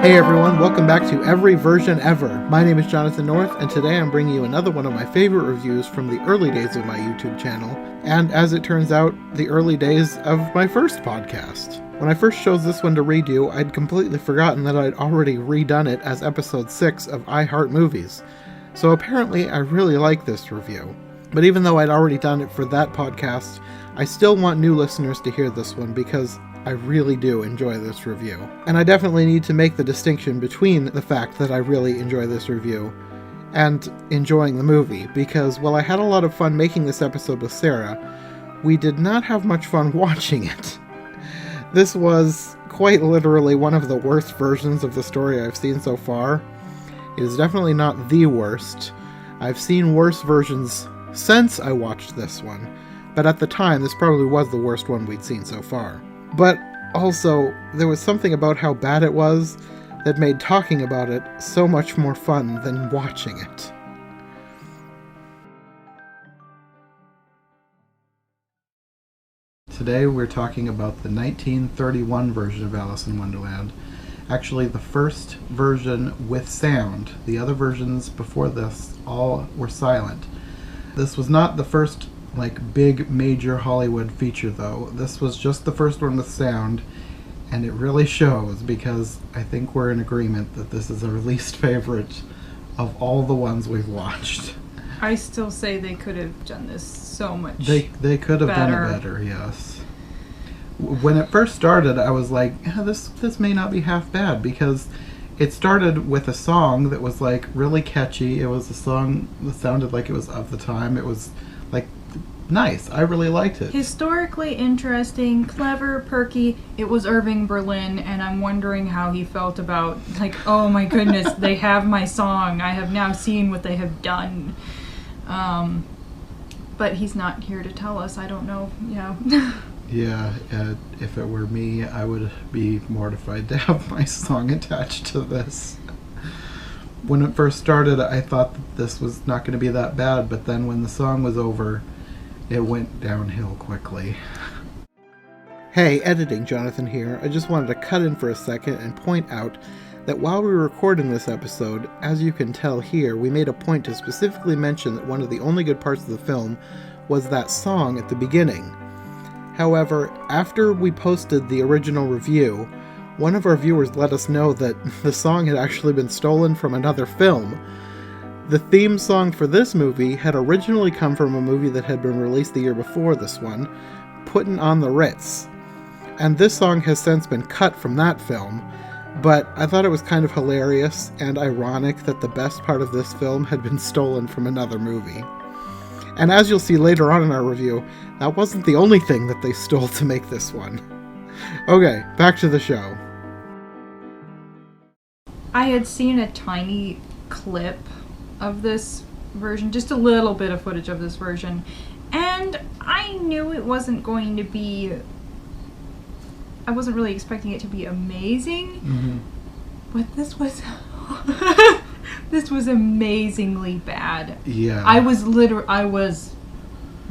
Hey everyone, welcome back to Every Version Ever. My name is Jonathan North, and today I'm bringing you another one of my favorite reviews from the early days of my YouTube channel, and as it turns out, the early days of my first podcast. When I first chose this one to redo, I'd completely forgotten that I'd already redone it as episode 6 of I Heart Movies. So apparently I really like this review. But even though I'd already done it for that podcast, I still want new listeners to hear this one because I really do enjoy this review. And I definitely need to make the distinction between the fact that I really enjoy this review and enjoying the movie, because while I had a lot of fun making this episode with Sarah, we did not have much fun watching it. This was quite literally one of the worst versions of the story I've seen so far. It is definitely not the worst. I've seen worse versions since I watched this one, but at the time this probably was the worst one we'd seen so far. But also, there was something about how bad it was that made talking about it so much more fun than watching it. Today we're talking about the 1931 version of Alice in Wonderland. Actually, the first version with sound. The other versions before this all were silent. This was not the first big major Hollywood feature though. This was just the first one with sound, and it really shows because I think we're in agreement that this is our least favorite of all the ones we've watched. I still say they could have done this so much They could have done it better, yes. When it first started, I was like, this may not be half bad, because it started with a song that was really catchy. It was a song that sounded like it was of the time. It was nice. I really liked it. Historically interesting, clever, perky. It was Irving Berlin, and I'm wondering how he felt about, oh my goodness, they have my song. I have now seen what they have done. But he's not here to tell us. I don't know. Yeah, if it were me, I would be mortified to have my song attached to this. When it first started, I thought that this was not going to be that bad, but then when the song was over, it went downhill quickly. Hey, editing Jonathan here. I just wanted to cut in for a second and point out that while we were recording this episode, as you can tell here, we made a point to specifically mention that one of the only good parts of the film was that song at the beginning. However, after we posted the original review, one of our viewers let us know that the song had actually been stolen from another film. The theme song for this movie had originally come from a movie that had been released the year before this one, Puttin' on the Ritz. And this song has since been cut from that film, but I thought it was kind of hilarious and ironic that the best part of this film had been stolen from another movie. And as you'll see later on in our review, that wasn't the only thing that they stole to make this one. Okay, back to the show. I had seen a tiny clip of this version, just a little bit of footage of this version, and I knew it wasn't going to be, I wasn't really expecting it to be amazing, but this was this was amazingly bad. Yeah.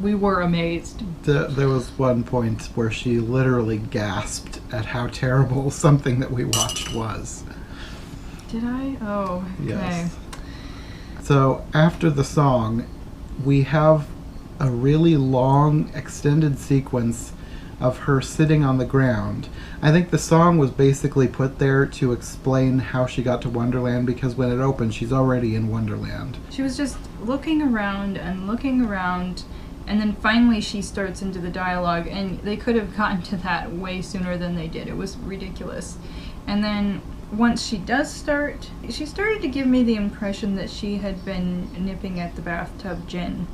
We were amazed. There was one point where she literally gasped at how terrible something that we watched was. Did I? Oh, okay. Yes. So after the song, we have a really long extended sequence of her sitting on the ground. I think the song was basically put there to explain how she got to Wonderland, because when it opens, she's already in Wonderland. She was just looking around, and then finally she starts into the dialogue, and they could have gotten to that way sooner than they did. It was ridiculous. And then once she does start, she started to give me the impression that she had been nipping at the bathtub gin.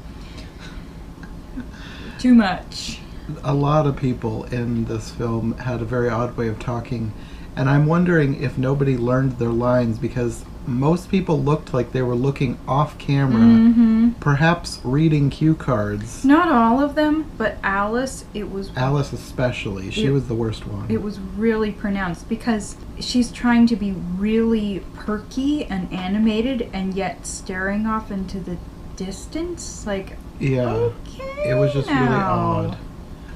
Too much. A lot of people in this film had a very odd way of talking, and I'm wondering if nobody learned their lines, because most people looked like they were looking off camera, perhaps reading cue cards. Not all of them, but Alice, Alice especially. She was the worst one. It was really pronounced, because she's trying to be really perky and animated, and yet staring off into the distance, yeah, okay, it was just really odd.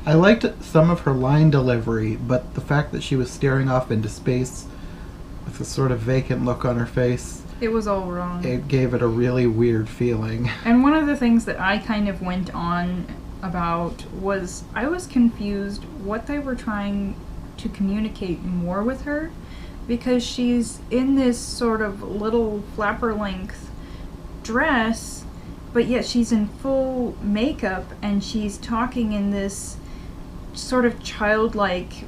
I liked some of her line delivery, but the fact that she was staring off into space with a sort of vacant look on her face. It was all wrong. It gave it a really weird feeling. And one of the things that I kind of went on about was I was confused what they were trying to communicate more with her, because she's in this sort of little flapper length dress, but yet she's in full makeup and she's talking in this sort of childlike,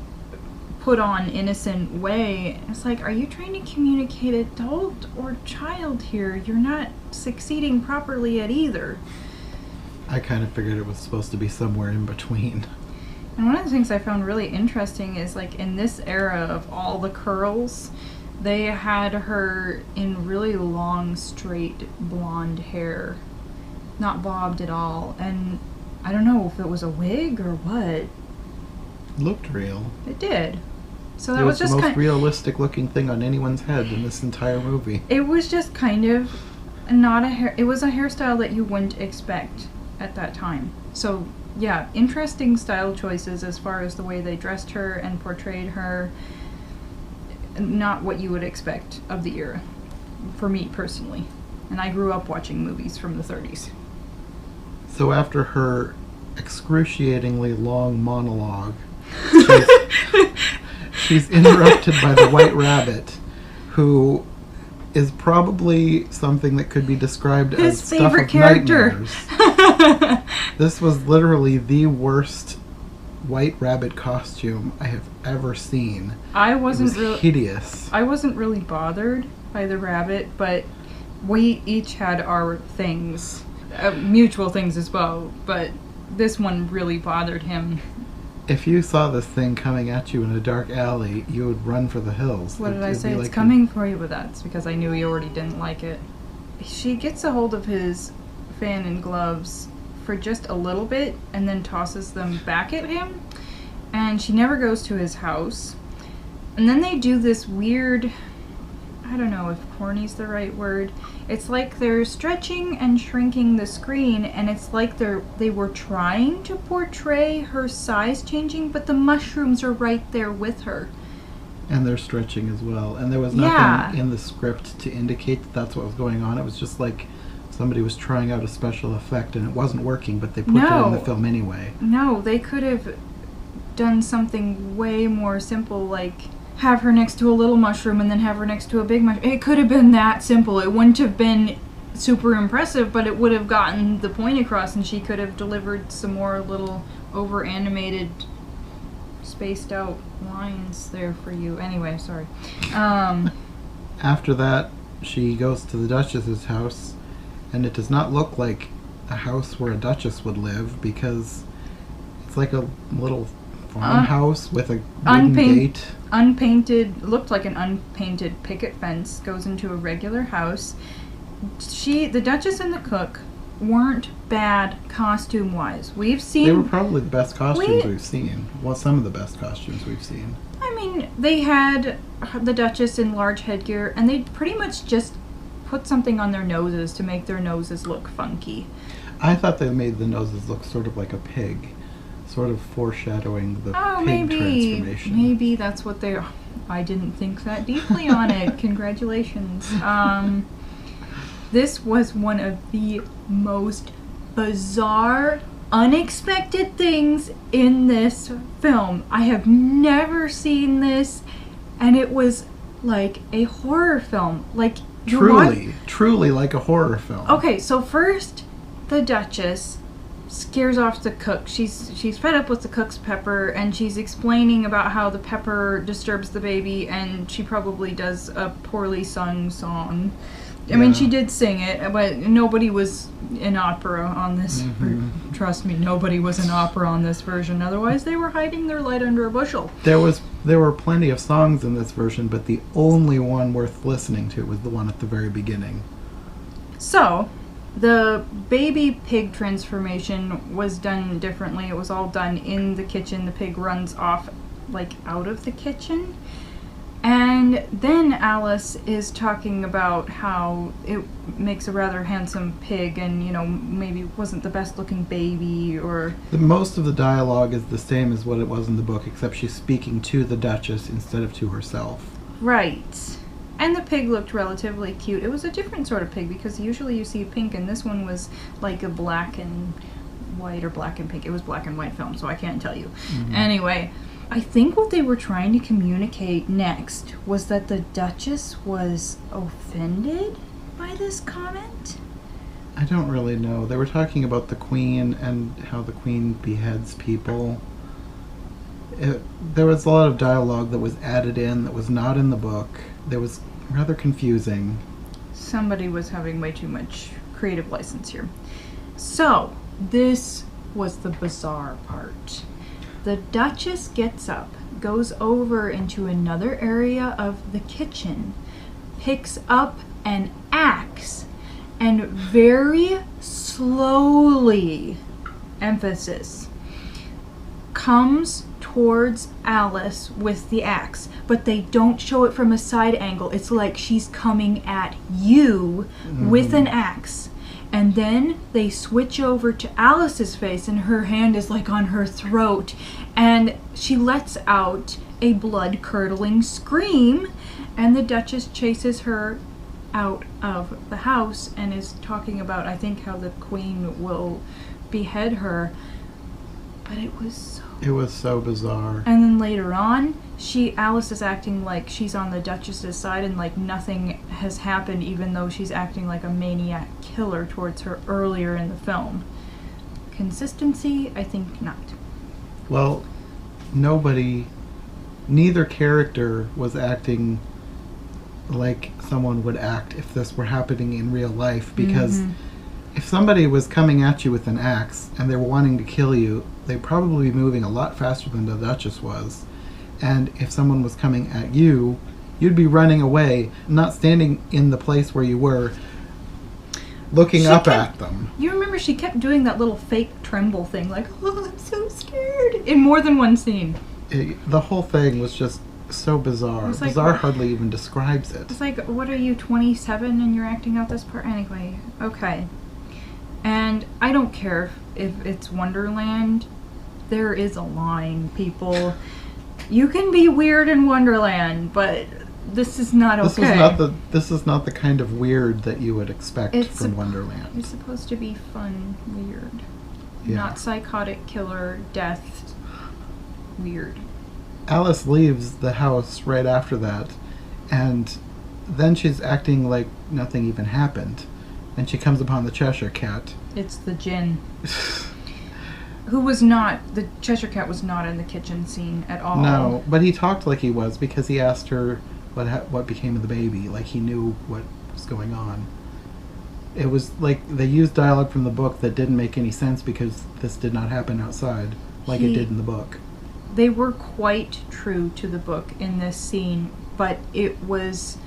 put on innocent way. It's like, are you trying to communicate adult or child here? You're not succeeding properly at either. I kind of figured it was supposed to be somewhere in between. And one of the things I found really interesting is, like, in this era of all the curls, they had her in really long, straight, blonde hair. Not bobbed at all. And I don't know if it was a wig or what. Looked real. It did. So that It was was the just most realistic looking thing on anyone's head in this entire movie. It was just kind of not a hair. It was a hairstyle that you wouldn't expect at that time. So yeah, interesting style choices as far as the way they dressed her and portrayed her. Not what you would expect of the era, for me personally. And I grew up watching movies from the 30s. So after her excruciatingly long monologue, she's interrupted by the White Rabbit, who is probably something that could be described His as favorite stuff of character. nightmares. This was literally the worst White Rabbit costume I have ever seen. I wasn't It was really hideous. I wasn't really bothered by the rabbit, but we each had our things, mutual things as well. But this one really bothered him. If you saw this thing coming at you in a dark alley, you would run for the hills. What did I It'd say? be It's like coming for you, but that's because I knew he already didn't like it. She gets a hold of his fan and gloves for just a little bit and then tosses them back at him. And she never goes to his house. And then they do this weird, I don't know if corny's the right word. It's like they're stretching and shrinking the screen, and it's like they were trying to portray her size changing, but the mushrooms are right there with her. And they're stretching as well. And there was nothing in the script to indicate that that's what was going on. It was just like somebody was trying out a special effect and it wasn't working, but they put it in the film anyway. No, they could have done something way more simple, like have her next to a little mushroom and then have her next to a big mushroom. It could have been that simple. It wouldn't have been super impressive, but it would have gotten the point across, and she could have delivered some more little over-animated, spaced out lines there for you. Anyway, sorry. After that, she goes to the Duchess's house, and it does not look like a house where a duchess would live, because it's like a little farmhouse with a wooden gate. Unpainted, looked like an unpainted picket fence goes into a regular house. The Duchess and the cook weren't bad costume-wise. We've seen... They were probably the best costumes we've seen. Well, some of the best costumes we've seen. I mean, they had the Duchess in large headgear, and they pretty much just put something on their noses to make their noses look funky. I thought they made the noses look sort of like a pig. Sort of foreshadowing the pig transformation. Maybe that's what they... I didn't think that deeply on it. Congratulations. This was one of the most bizarre, unexpected things in this film. I have never seen this, and it was like a horror film. Like, truly like a horror film. Okay, so first, the Duchess scares off the cook. She's fed up with the cook's pepper, and she's explaining about how the pepper disturbs the baby, and she probably does a poorly sung song. I mean, she did sing it, but nobody was in opera on this. Mm-hmm. Trust me, nobody was in opera on this version. Otherwise, they were hiding their light under a bushel. There were plenty of songs in this version, but the only one worth listening to was the one at the very beginning. So, the baby pig transformation was done differently. It was all done in the kitchen. The pig runs off, like, out of the kitchen. And then Alice is talking about how it makes a rather handsome pig and, you know, maybe wasn't the best looking baby, or... Most of the dialogue is the same as what it was in the book, except she's speaking to the Duchess instead of to herself. Right. And the pig looked relatively cute. It was a different sort of pig because usually you see pink, and this one was like a black and white or black and pink. It was black and white film, so I can't tell you. Anyway, I think what they were trying to communicate next was that the Duchess was offended by this comment. I don't really know. They were talking about the Queen and how the Queen beheads people. There was a lot of dialogue that was added in that was not in the book. That was rather confusing. Somebody was having way too much creative license here. So, this was the bizarre part. The Duchess gets up, goes over into another area of the kitchen, picks up an axe, and very slowly, emphasis, comes towards Alice with the axe, but they don't show it from a side angle. It's like she's coming at you with an axe. And then they switch over to Alice's face, and her hand is like on her throat, and she lets out a blood-curdling scream, and the Duchess chases her out of the house and is talking about, I think, how the Queen will behead her. But it was so bizarre. And then later on, Alice is acting like she's on the Duchess's side and like nothing has happened, even though she's acting like a maniac killer towards her earlier in the film. Consistency? I think not. Well, neither character was acting like someone would act if this were happening in real life, because if somebody was coming at you with an axe and they were wanting to kill you, they'd probably be moving a lot faster than the Duchess was. And if someone was coming at you, you'd be running away, not standing in the place where you were, looking up at them. You remember she kept doing that little fake tremble thing, like, oh, I'm so scared, in more than one scene. The whole thing was just so bizarre. Like, bizarre hardly even describes it. It's like, what are you, 27 and you're acting out this part? Anyway, okay. And I don't care if it's Wonderland. There is a line, people. You can be weird in Wonderland, but this is not okay. This is not the kind of weird that you would expect from Wonderland. It's supposed to be fun weird. Yeah. Not psychotic killer, death, weird. Alice leaves the house right after that, and then she's acting like nothing even happened. And she comes upon the Cheshire Cat. It's the Djinn. The Cheshire Cat was not in the kitchen scene at all. No, but he talked like he was, because he asked her what became of the baby. Like he knew what was going on. It was like they used dialogue from the book that didn't make any sense because this did not happen outside like it did in the book. They were quite true to the book in this scene, but it was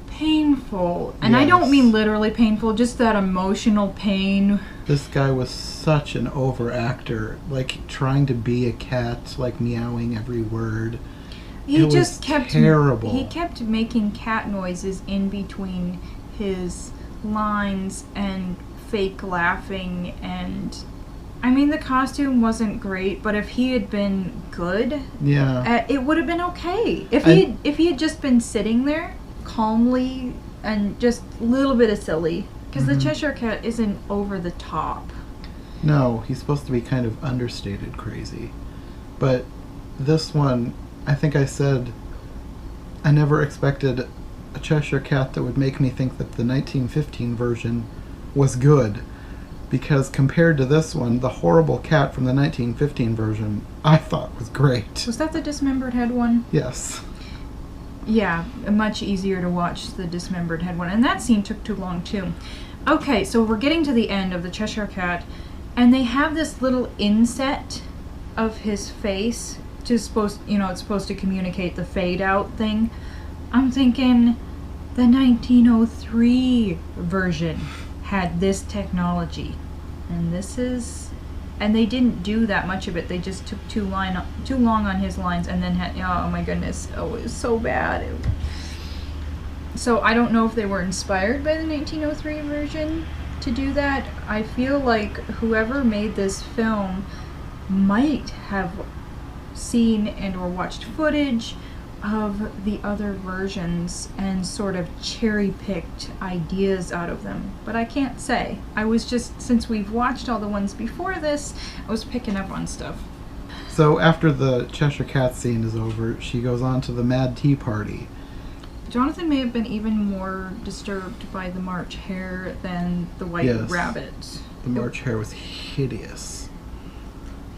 painful. And yes. I don't mean literally painful, just that emotional pain. This guy was such an overactor, like trying to be a cat, like meowing every word. He just kept terrible. He kept making cat noises in between his lines and fake laughing, and I mean the costume wasn't great, but if he had been good, it would have been okay. If he had just been sitting there calmly and just a little bit of silly, because the Cheshire Cat isn't over the top. No, he's supposed to be kind of understated crazy. But this one, I think I said I never expected a Cheshire Cat that would make me think that the 1915 version was good. Because compared to this one, the horrible cat from the 1915 version, I thought was great. Was that the dismembered head one? Yes. Yeah, much easier to watch the dismembered head one. And that scene took too long, too. Okay, so we're getting to the end of the Cheshire Cat, and they have this little inset of his face, it's supposed to communicate the fade out thing. I'm thinking the 1903 version had this technology, and they didn't do that much of it. They just took too long on his lines, and then had, oh my goodness, it was so bad. So I don't know if they were inspired by the 1903 version to do that. I feel like whoever made this film might have seen and or watched footage of the other versions and sort of cherry-picked ideas out of them. But I can't say. I was just, since we've watched all the ones before this, I was picking up on stuff. So after the Cheshire Cat scene is over, she goes on to the Mad Tea Party. Jonathan may have been even more disturbed by the March hare than the White Rabbit. The March hare was hideous.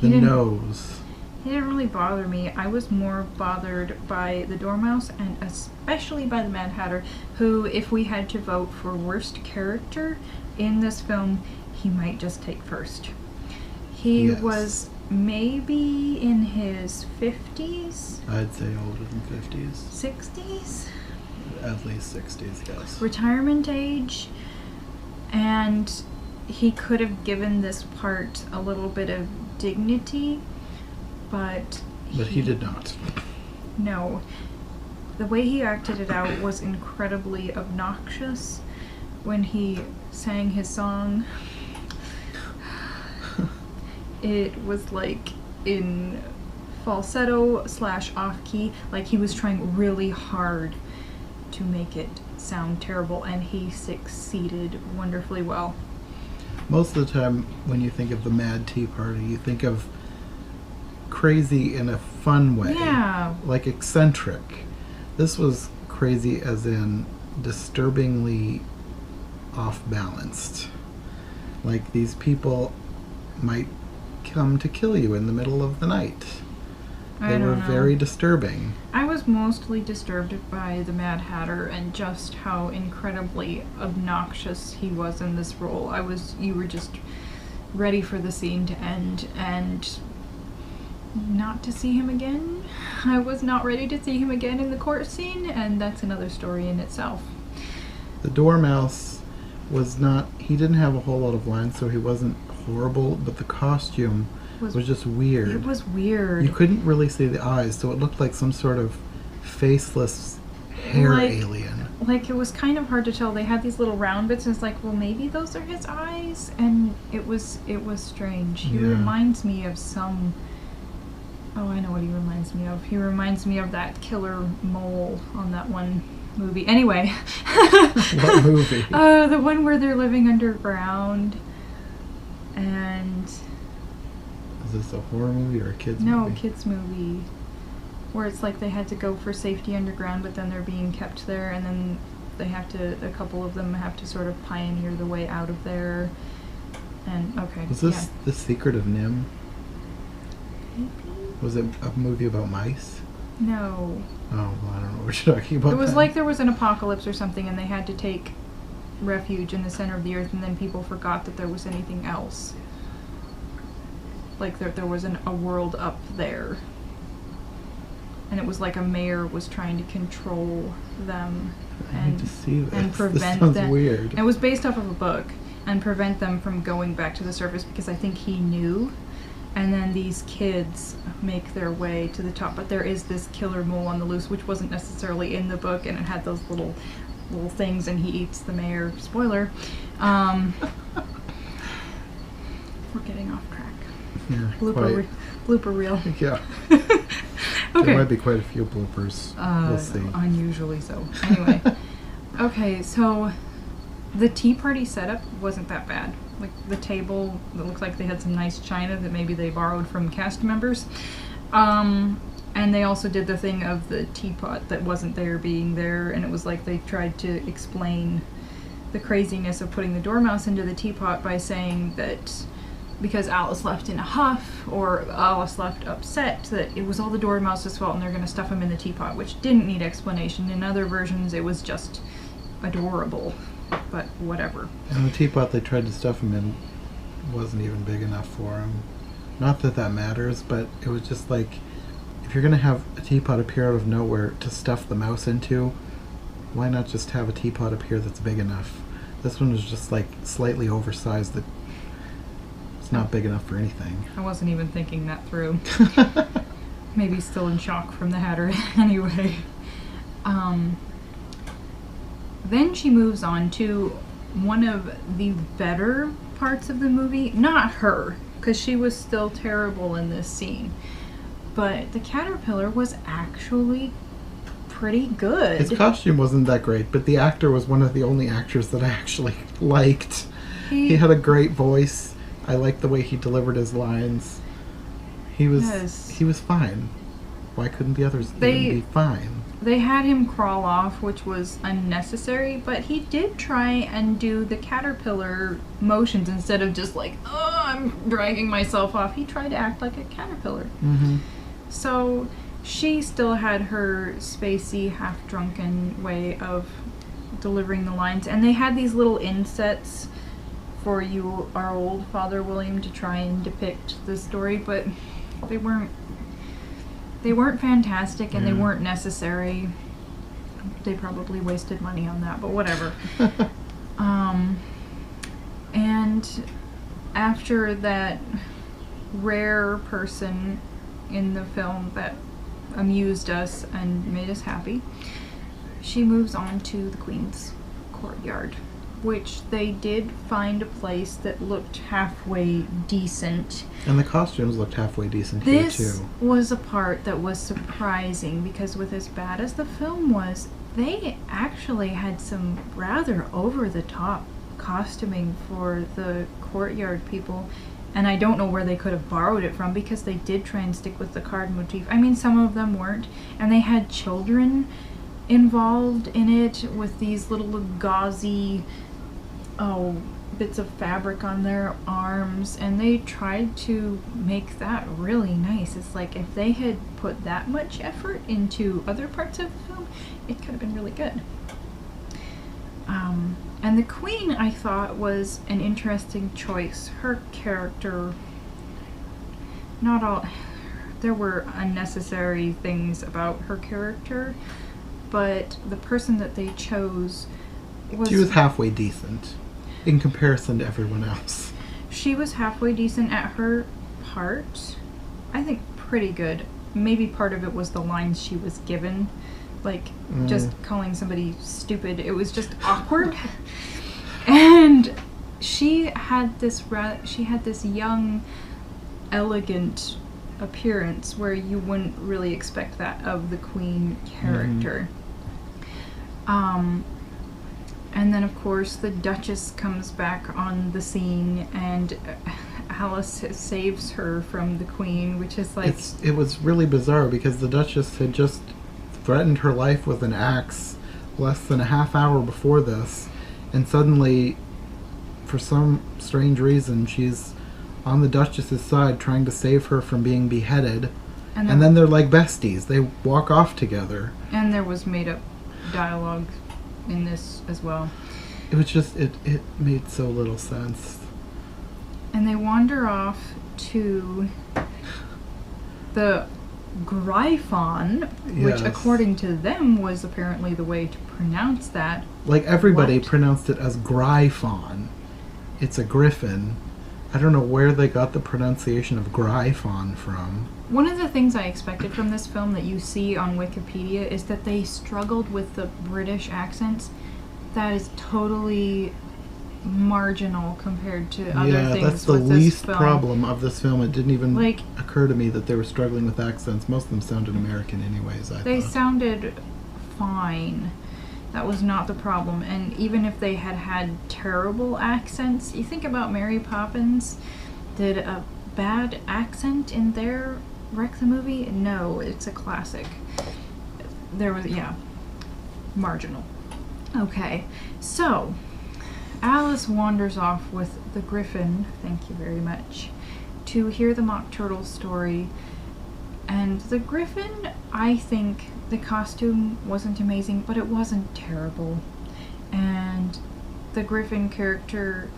The nose. He didn't really bother me. I was more bothered by the Dormouse and especially by the Mad Hatter, who, if we had to vote for worst character in this film, he might just take first. He was maybe in his 50s? I'd say older than 50s. 60s? At least 60s, yes. Retirement age. And he could have given this part a little bit of dignity. But he did not. No. The way he acted it out was incredibly obnoxious when he sang his song. It was like in falsetto / off key, like he was trying really hard to make it sound terrible, and he succeeded wonderfully well. Most of the time when you think of the Mad Tea Party, you think of crazy in a fun way. Yeah. Like eccentric. This was crazy as in disturbingly off-balanced. Like these people might come to kill you in the middle of the night. They were very disturbing. I was mostly disturbed by the Mad Hatter and just how incredibly obnoxious he was in this role. You were just ready for the scene to end and not to see him again. I was not ready to see him again in the court scene, and that's another story in itself. The Dormouse he didn't have a whole lot of lines, so he wasn't horrible, but the costume was just weird. It was weird. You couldn't really see the eyes, so it looked like some sort of faceless hair alien. Like, it was kind of hard to tell. They had these little round bits, and it's like, well, maybe those are his eyes, and it was strange. He reminds me of some... Oh, I know what he reminds me of. He reminds me of that killer mole on that one movie. Anyway. What movie? The one where they're living underground. And... Is this a horror movie or a kid's movie? No, kids movie. Where it's like they had to go for safety underground, but then they're being kept there, and then a couple of them have to sort of pioneer the way out of there. And, okay. Was this The Secret of Nim? Maybe? Was it a movie about mice? No. Oh, well, I don't know what you're talking about. It was like there was an apocalypse or something, and they had to take refuge in the center of the earth, and then people forgot that there was anything else. Like there was a world up there. And it was like a mayor was trying to control them and prevent this sounds them. Weird. It was based off of a book, and prevent them from going back to the surface, because I think he knew. And then these kids make their way to the top, but there is this killer mole on the loose, which wasn't necessarily in the book, and it had those little things, and he eats the mayor. Spoiler. We're getting off track. Yeah, Blooper reel. Yeah. Okay. There might be quite a few bloopers. We'll see. Unusually so. Anyway. Okay, so the tea party setup wasn't that bad. Like the table, that looks like they had some nice china that maybe they borrowed from cast members. And they also did the thing of the teapot that wasn't there being there, and it was like they tried to explain the craziness of putting the Dormouse into the teapot by saying that because Alice left in a huff, or Alice left upset, that it was all the Dormouse's fault and they're going to stuff him in the teapot, which didn't need explanation. In other versions, it was just adorable, but whatever. And the teapot they tried to stuff him in wasn't even big enough for him. Not that that matters, but it was just like, if you're going to have a teapot appear out of nowhere to stuff the mouse into, why not just have a teapot appear that's big enough? This one was just like slightly oversized that it's not big enough for anything. I wasn't even thinking that through. Maybe still in shock from the Hatter. Anyway. Then she moves on to one of the better parts of the movie. Not her, because she was still terrible in this scene. But the caterpillar was actually pretty good. His costume wasn't that great, but the actor was one of the only actors that I actually liked. He had a great voice. I liked the way he delivered his lines. He was fine. Why couldn't the others even be fine? They had him crawl off, which was unnecessary, but he did try and do the caterpillar motions instead of just like, oh, I'm dragging myself off. He tried to act like a caterpillar. Mm-hmm. So she still had her spacey, half-drunken way of delivering the lines. And they had these little insets for you, our old Father William, to try and depict the story, but they weren't fantastic, and they weren't necessary. They probably wasted money on that, but whatever. And after that rare person in the film that amused us and made us happy, she moves on to the Queen's courtyard, which they did find a place that looked halfway decent. And the costumes looked halfway decent here, too. This was a part that was surprising, because with as bad as the film was, they actually had some rather over-the-top costuming for the courtyard people. And I don't know where they could have borrowed it from, because they did try and stick with the card motif. I mean, some of them weren't. And they had children involved in it with these little gauzy bits of fabric on their arms, and they tried to make that really nice. It's like if they had put that much effort into other parts of the film, it could have been really good. And the Queen, I thought, was an interesting choice. Her character, there were unnecessary things about her character, but the person that they chose she was halfway decent in comparison to everyone else. She was halfway decent at her part. I think pretty good. Maybe part of it was the lines she was given. Like, just calling somebody stupid. It was just awkward. And she had this young, elegant appearance where you wouldn't really expect that of the Queen character. And then, of course, the Duchess comes back on the scene, and Alice saves her from the Queen, which is like... It was really bizarre, because the Duchess had just threatened her life with an axe less than a half hour before this, and suddenly, for some strange reason, she's on the Duchess's side trying to save her from being beheaded, and then they're like besties. They walk off together. And there was made-up dialogue in this as well. It was just, it made so little sense. And they wander off to the Gryphon, which according to them was apparently the way to pronounce that. Like everybody pronounced it as Gryphon. It's a griffin. I don't know where they got the pronunciation of Gryphon from. One of the things I expected from this film that you see on Wikipedia is that they struggled with the British accents. That is totally marginal compared to other things. Yeah, that's the least problem of this film. It didn't even occur to me that they were struggling with accents. Most of them sounded American anyways, I thought. They sounded fine. That was not the problem. And even if they had had terrible accents, you think about Mary Poppins, did a bad accent in there wreck the movie? No, it's a classic. There was, marginal. Okay, so Alice wanders off with the Griffin, thank you very much, to hear the Mock Turtle story. And the Griffin, I think the costume wasn't amazing, but it wasn't terrible. And the Griffin character,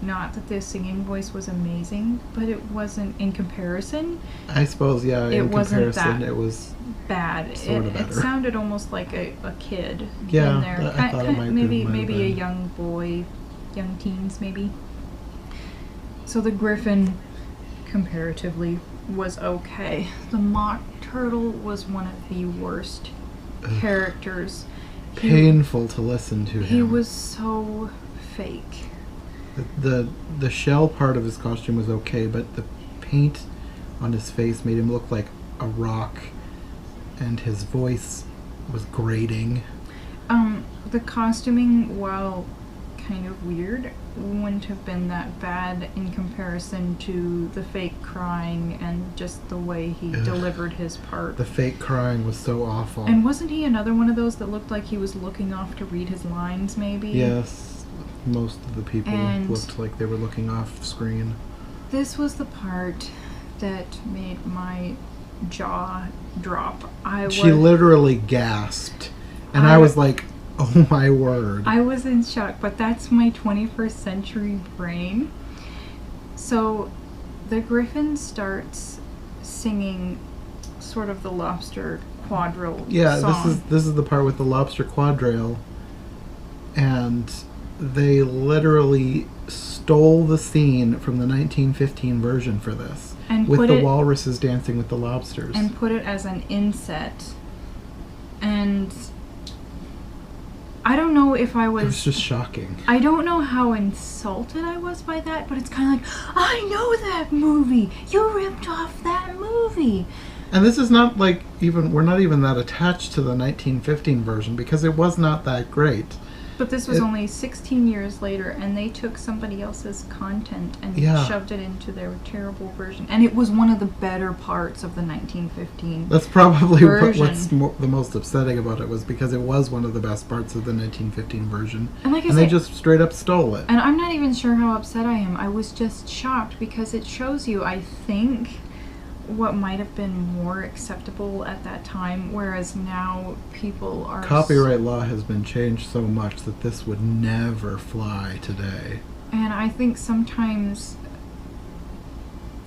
not that the singing voice was amazing, but it wasn't in comparison. I suppose, in comparison, it was bad. It sounded almost like a kid in there. I thought it might maybe a young boy, young teens maybe. So the Griffin, comparatively, was okay. The Mock Turtle was one of the worst characters. Painful to listen to him. He was so fake. The shell part of his costume was okay, but the paint on his face made him look like a rock, and his voice was grating. The costuming, while kind of weird, wouldn't have been that bad in comparison to the fake crying and just the way he delivered his part. The fake crying was so awful. And wasn't he another one of those that looked like he was looking off to read his lines, maybe? Yes, most of the people looked like they were looking off screen. This was the part that made my jaw drop. She literally gasped, and I was like, oh my word. I was in shock, but that's my 21st century brain. So the Griffin starts singing sort of the Lobster Quadrille song. This is the part with the Lobster Quadrille, and they literally stole the scene from the 1915 version for this, and with the walruses dancing with the lobsters, and put it as an inset. And I don't know if I was... It was just shocking. I don't know how insulted I was by that, but it's kind of like, I know that movie! You ripped off that movie! And this is not like we're not even that attached to the 1915 version, because it was not that great. But this was only 16 years later, and they took somebody else's content and shoved it into their terrible version. And it was one of the better parts of the 1915 That's probably what's version. The most upsetting about it, was because it was one of the best parts of the 1915 version. And like I said, they just straight up stole it. And I'm not even sure how upset I am. I was just shocked, because it shows you, I think, what might have been more acceptable at that time, whereas now people are... Copyright law has been changed so much that this would never fly today. And I think sometimes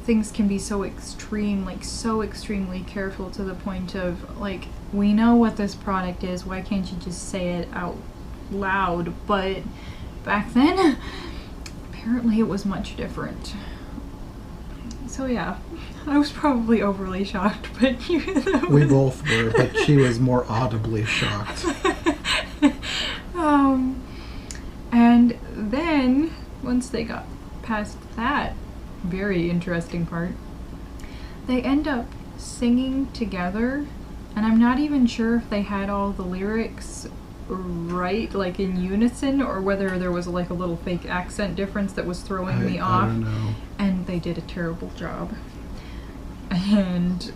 things can be so extreme, like so extremely careful to the point of, like, we know what this product is, why can't you just say it out loud? But back then, apparently it was much different. So yeah, I was probably overly shocked, but we both were, but she was more audibly shocked. And then, once they got past that very interesting part, they end up singing together, and I'm not even sure if they had all the lyrics right, like in unison, or whether there was like a little fake accent difference that was throwing me off. I don't know. And they did a terrible job. And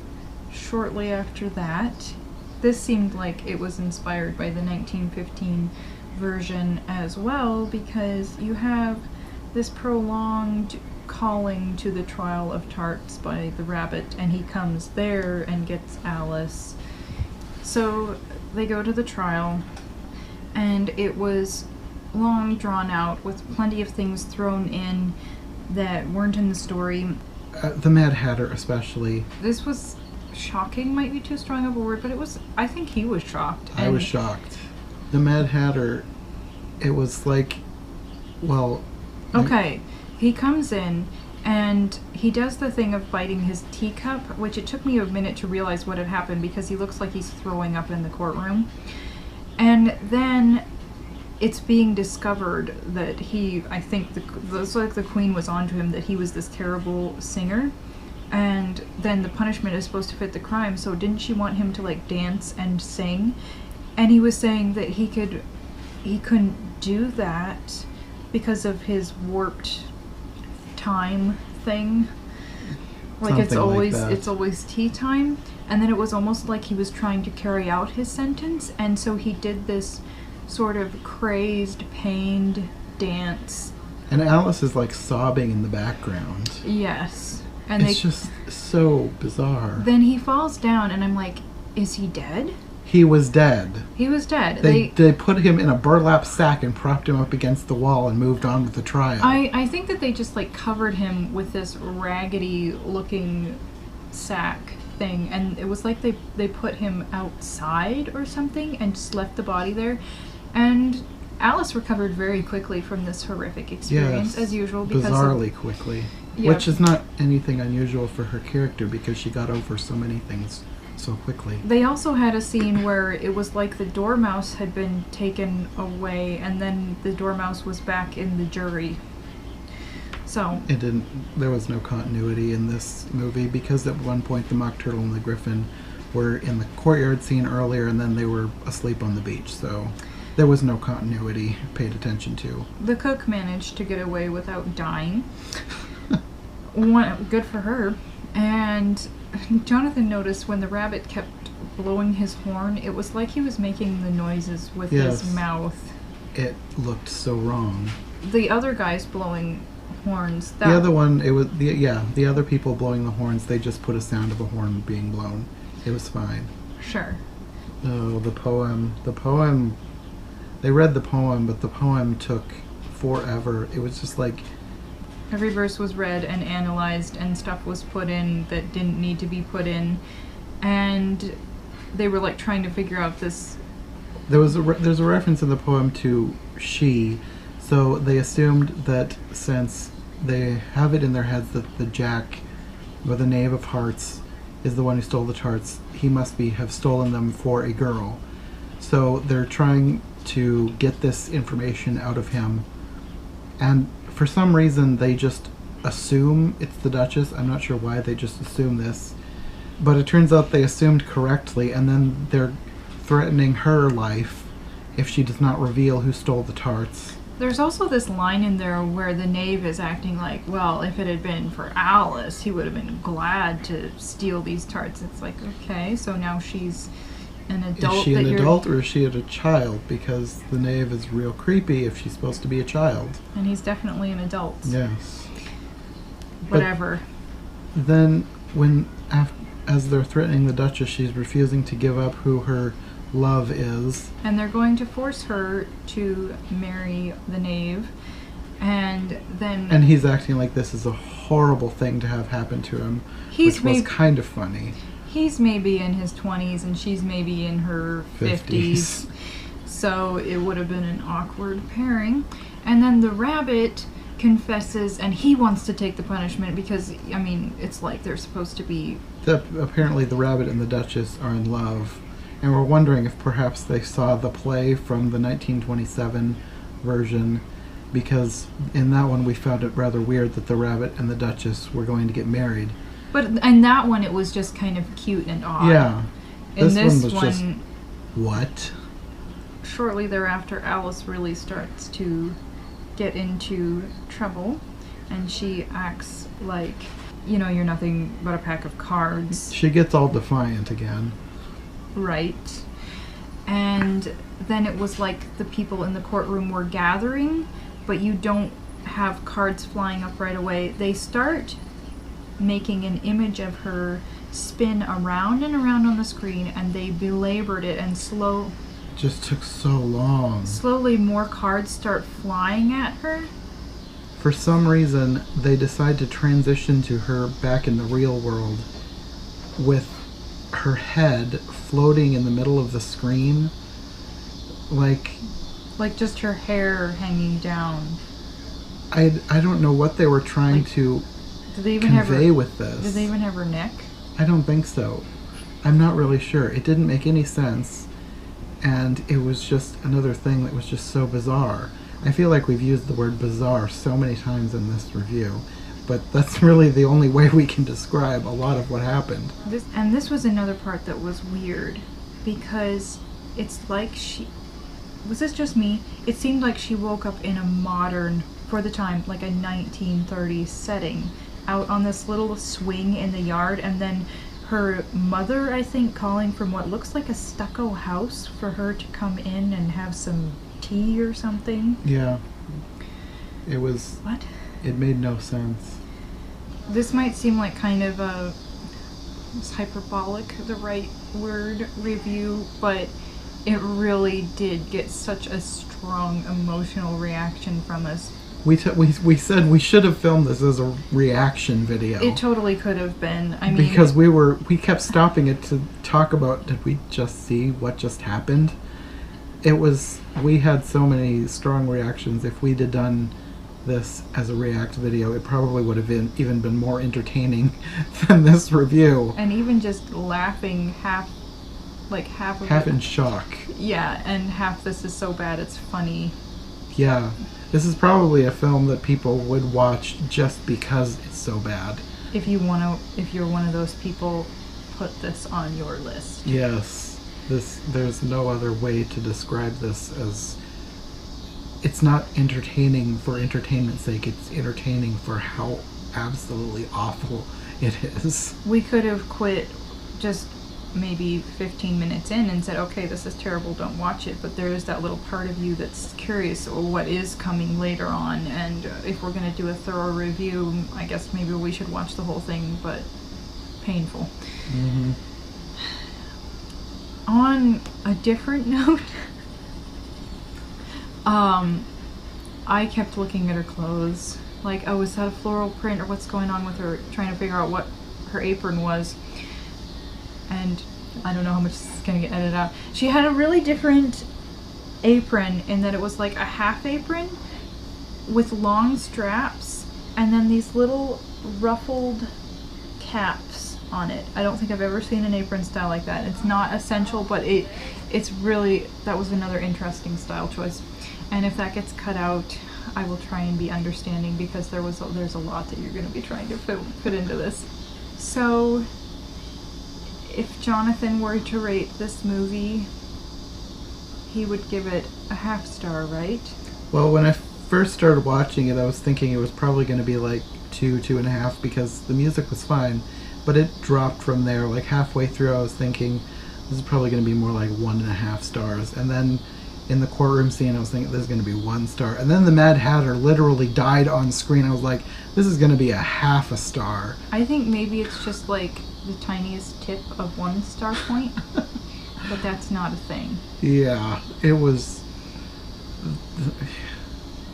shortly after that, this seemed like it was inspired by the 1915 version as well, because you have this prolonged calling to the trial of tarts by the rabbit, and he comes there and gets Alice. So they go to the trial, and it was long drawn out with plenty of things thrown in that weren't in the story. The Mad Hatter especially. This was shocking, might be too strong of a word, but it was, I think he was shocked. I was shocked. The Mad Hatter, it was like, well... Okay, he comes in and he does the thing of biting his teacup, which it took me a minute to realize what had happened, because he looks like he's throwing up in the courtroom. And then it's being discovered that he, I think, it's like the queen was onto him, that he was this terrible singer. And then the punishment is supposed to fit the crime, so didn't she want him to like dance and sing? And he was saying that he couldn't do that because of his warped time thing. Like it's always tea time. And then it was almost like he was trying to carry out his sentence, and so he did this sort of crazed, pained dance. And Alice is like sobbing in the background. Yes. And it's just so bizarre. Then he falls down, and I'm like, is he dead? He was dead. He was dead. They put him in a burlap sack and propped him up against the wall and moved on with the trial. I think that they just like covered him with this raggedy looking sack thing, and it was like they put him outside or something and just left the body there. And Alice recovered very quickly from this horrific experience, as usual. Because bizarrely quickly. Yep. Which is not anything unusual for her character, because she got over so many things so quickly. They also had a scene where it was like the dormouse had been taken away, and then the dormouse was back in the jury. So There was no continuity in this movie because at one point the Mock Turtle and the Griffin were in the courtyard scene earlier, and then they were asleep on the beach. So there was no continuity paid attention to. the cook managed to get away without dying. Good for her. And Jonathan noticed when the rabbit kept blowing his horn, it was like he was making the noises with his mouth. It looked so wrong. The other guys blowing horns. The other one, it was the other people blowing the horns. They just put a sound of a horn being blown. It was fine. Sure. Oh, the poem. They read the poem, but the poem took forever. It was just like every verse was read and analyzed, and stuff was put in that didn't need to be put in, and they were like trying to figure out this. There's a reference in the poem to she, so they assumed that since they have it in their heads that the Jack, or the Knave of Hearts, is the one who stole the tarts, he must have stolen them for a girl. So they're trying to get this information out of him, and for some reason they just assume it's the Duchess. I'm not sure why they just assume this, but it turns out they assumed correctly, and then they're threatening her life if she does not reveal who stole the tarts. There's also this line in there where the knave is acting like, well, if it had been for Alice, he would have been glad to steal these tarts. It's like, okay, so now she's an adult. Is she an adult or is she a child? Because the knave is real creepy if she's supposed to be a child. And he's definitely an adult. Yes. Whatever. But then as they're threatening the Duchess, she's refusing to give up who her love is. And they're going to force her to marry the knave. And then... And he's acting like this is a horrible thing to have happen to him, which was kind of funny. He's maybe in his 20s and she's maybe in her 50s. So it would have been an awkward pairing. And then the rabbit confesses, and he wants to take the punishment because, I mean, it's like they're supposed to be... Apparently the rabbit and the Duchess are in love. And we're wondering if perhaps they saw the play from the 1927 version, because in that one we found it rather weird that the rabbit and the Duchess were going to get married. But in that one it was just kind of cute and odd. Yeah. In this one, just, what? Shortly thereafter, Alice really starts to get into trouble, and she acts like, you know, you're nothing but a pack of cards. She gets all defiant again. Right. And then it was like the people in the courtroom were gathering, but you don't have cards flying up right away. They start making an image of her spin around and around on the screen, and they belabored it and just took so long. Slowly more cards start flying at her. For some reason, they decide to transition to her back in the real world with her head floating in the middle of the screen, like just her hair hanging down. I don't know what they were trying to convey with this. Did they even have her neck? I don't think so. I'm not really sure. It didn't make any sense, and it was just another thing that was just so bizarre. I feel like we've used the word bizarre so many times in this review, but that's really the only way we can describe a lot of what happened. This was another part that was weird, because it's like was this just me? It seemed like she woke up in a modern, for the time, like a 1930s setting, out on this little swing in the yard, and then her mother, I think, calling from what looks like a stucco house for her to come in and have some tea or something. Yeah. It was... What? It made no sense. This might seem like kind of is hyperbolic the right word review, but it really did get such a strong emotional reaction from us. We said we should have filmed this as a reaction video. It totally could have been. I mean, because we kept stopping it to talk about, did we just see what just happened? We had so many strong reactions. If we'd have done this as a react video, it probably would have even been more entertaining than this review. And even just laughing half of half it. in shock. Yeah, and half this is so bad it's funny. Yeah. This is probably a film that people would watch just because it's so bad. If you're one of those people, put this on your list. Yes. There's no other way to describe this as... It's not entertaining for entertainment's sake. It's entertaining for how absolutely awful it is. We could have quit just maybe 15 minutes in and said, okay, this is terrible, don't watch it. But there is that little part of you that's curious what is coming later on. And if we're going to do a thorough review, I guess maybe we should watch the whole thing, but painful. Mm-hmm. On a different note, I kept looking at her clothes. Like, oh, is that a floral print, or what's going on with her? Trying to figure out what her apron was. And I don't know how much this is going to get edited out. She had a really different apron in that it was like a half apron with long straps and then these little ruffled caps on it. I don't think I've ever seen an apron style like that. It's not essential, but it's really, that was another interesting style choice. And if that gets cut out, I will try and be understanding, because there's a lot that you're going to be trying to put into this. So, if Jonathan were to rate this movie, he would give it a half star, right? Well, when I first started watching it, I was thinking it was probably going to be like 2.5, because the music was fine, but it dropped from there. Like halfway through, I was thinking this is probably going to be more like 1.5 stars, and then in the courtroom scene, I was thinking this is going to be 1 star. And then the Mad Hatter literally died on screen. I was like, this is going to be a half a star. I think maybe it's just like the tiniest tip of 1 star point, but that's not a thing. Yeah, it was...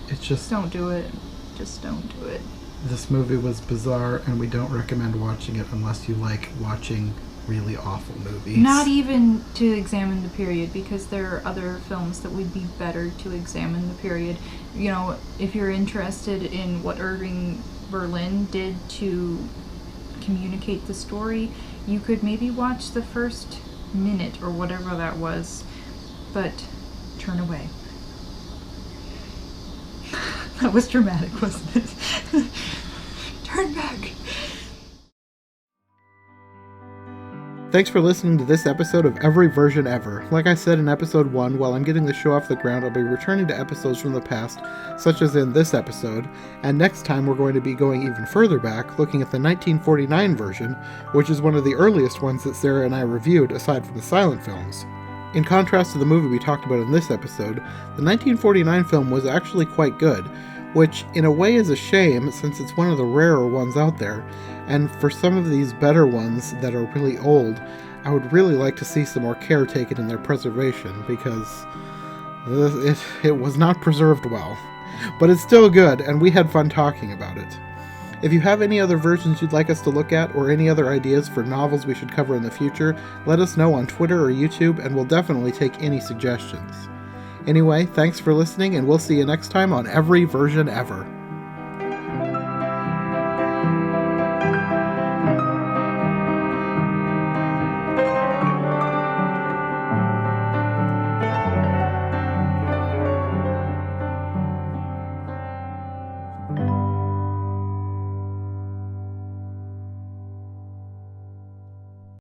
It's just... Don't do it. Just don't do it. This movie was bizarre, and we don't recommend watching it unless you like watching really awful movies. Not even to examine the period, because there are other films that would be better to examine the period. You know, if you're interested in what Irving Berlin did to communicate the story, you could maybe watch the first minute or whatever that was, but turn away. That was dramatic, wasn't it? Turn back. Thanks for listening to this episode of Every Version Ever. Like I said in episode 1, while I'm getting the show off the ground, I'll be returning to episodes from the past, such as in this episode, and next time we're going to be going even further back, looking at the 1949 version, which is one of the earliest ones that Sarah and I reviewed, aside from the silent films. In contrast to the movie we talked about in this episode, the 1949 film was actually quite good, which in a way is a shame since it's one of the rarer ones out there, and for some of these better ones that are really old, I would really like to see some more care taken in their preservation, because it was not preserved well. But it's still good, and we had fun talking about it. If you have any other versions you'd like us to look at, or any other ideas for novels we should cover in the future, let us know on Twitter or YouTube, and we'll definitely take any suggestions. Anyway, thanks for listening, and we'll see you next time on Every Version Ever.